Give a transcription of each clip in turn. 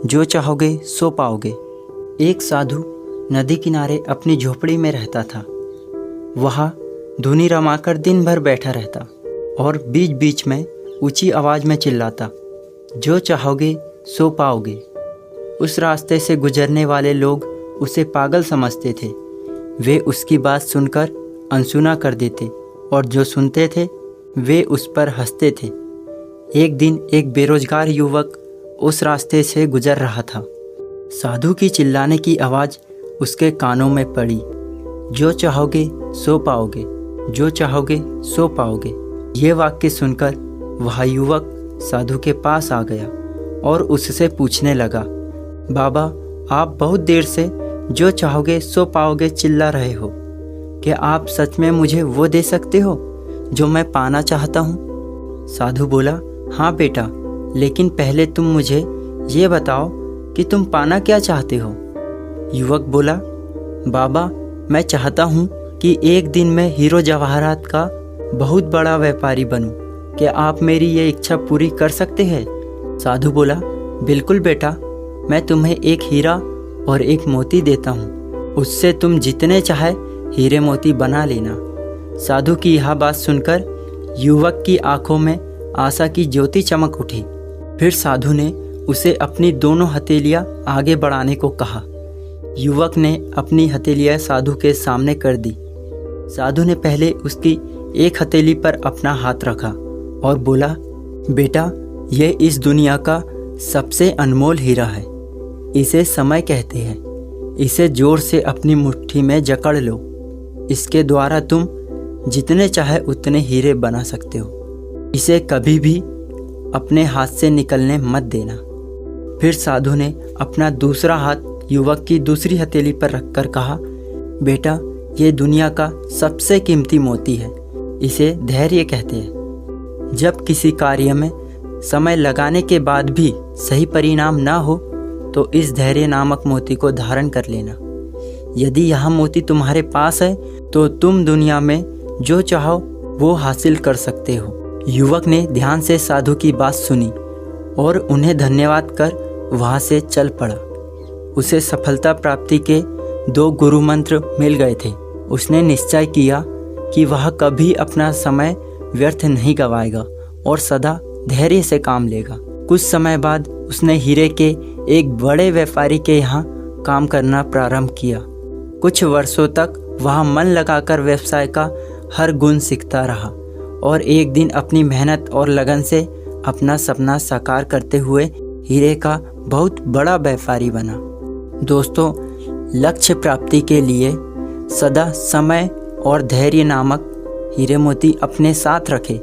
जो चाहोगे सो पाओगे। एक साधु नदी किनारे अपनी झोपड़ी में रहता था। वह धुनी रमाकर दिन भर बैठा रहता और बीच बीच में ऊंची आवाज़ में चिल्लाता, जो चाहोगे सो पाओगे। उस रास्ते से गुजरने वाले लोग उसे पागल समझते थे। वे उसकी बात सुनकर अनसुना कर देते और जो सुनते थे वे उस पर हंसते थे। एक दिन एक बेरोजगार युवक उस रास्ते से गुजर रहा था। साधु की चिल्लाने की आवाज़ उसके कानों में पड़ी, जो चाहोगे सो पाओगे, जो चाहोगे सो पाओगे। ये वाक्य सुनकर वह युवक साधु के पास आ गया और उससे पूछने लगा, बाबा आप बहुत देर से जो चाहोगे सो पाओगे चिल्ला रहे हो। क्या आप सच में मुझे वो दे सकते हो जो मैं पाना चाहता हूँ? साधु बोला, हाँ बेटा, लेकिन पहले तुम मुझे ये बताओ कि तुम पाना क्या चाहते हो। युवक बोला, बाबा मैं चाहता हूँ कि एक दिन मैं हीरो जवाहरात का बहुत बड़ा व्यापारी बनूँ। क्या आप मेरी ये इच्छा पूरी कर सकते हैं? साधु बोला, बिल्कुल बेटा, मैं तुम्हें एक हीरा और एक मोती देता हूँ। उससे तुम जितने चाहे हीरे मोती बना लेना। साधु की यह बात सुनकर युवक की आंखों में आशा की ज्योति चमक उठी। फिर साधु ने उसे अपनी दोनों हथेलियां आगे बढ़ाने को कहा। युवक ने अपनी हथेलियां साधु के सामने कर दी। साधु ने पहले उसकी एक हथेली पर अपना हाथ रखा और बोला, बेटा ये इस दुनिया का सबसे अनमोल हीरा है। इसे समय कहते हैं। इसे जोर से अपनी मुट्ठी में जकड़ लो। इसके द्वारा तुम जितने चाहे उतने हीरे बना सकते हो। इसे कभी भी अपने हाथ से निकलने मत देना। फिर साधु ने अपना दूसरा हाथ युवक की दूसरी हथेली पर रखकर कहा, बेटा ये दुनिया का सबसे कीमती मोती है। इसे धैर्य कहते हैं। जब किसी कार्य में समय लगाने के बाद भी सही परिणाम ना हो तो इस धैर्य नामक मोती को धारण कर लेना। यदि यह मोती तुम्हारे पास है तो तुम दुनिया में जो चाहो वो हासिल कर सकते हो। युवक ने ध्यान से साधु की बात सुनी और उन्हें धन्यवाद कर वहाँ से चल पड़ा। उसे सफलता प्राप्ति के 2 गुरु मंत्र मिल गए थे। उसने निश्चय किया कि वह कभी अपना समय व्यर्थ नहीं गवाएगा और सदा धैर्य से काम लेगा। कुछ समय बाद उसने हीरे के एक बड़े व्यापारी के यहाँ काम करना प्रारंभ किया। कुछ वर्षों तक वह मन लगाकर व्यवसाय का हर गुण सीखता रहा और एक दिन अपनी मेहनत और लगन से अपना सपना साकार करते हुए हीरे का बहुत बड़ा व्यापारी बना। दोस्तों, लक्ष्य प्राप्ति के लिए सदा समय और धैर्य नामक हीरे मोती अपने साथ रखें।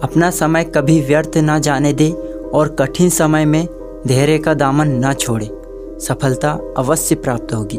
अपना समय कभी व्यर्थ ना जाने दे और कठिन समय में धैर्य का दामन ना छोड़े। सफलता अवश्य प्राप्त होगी।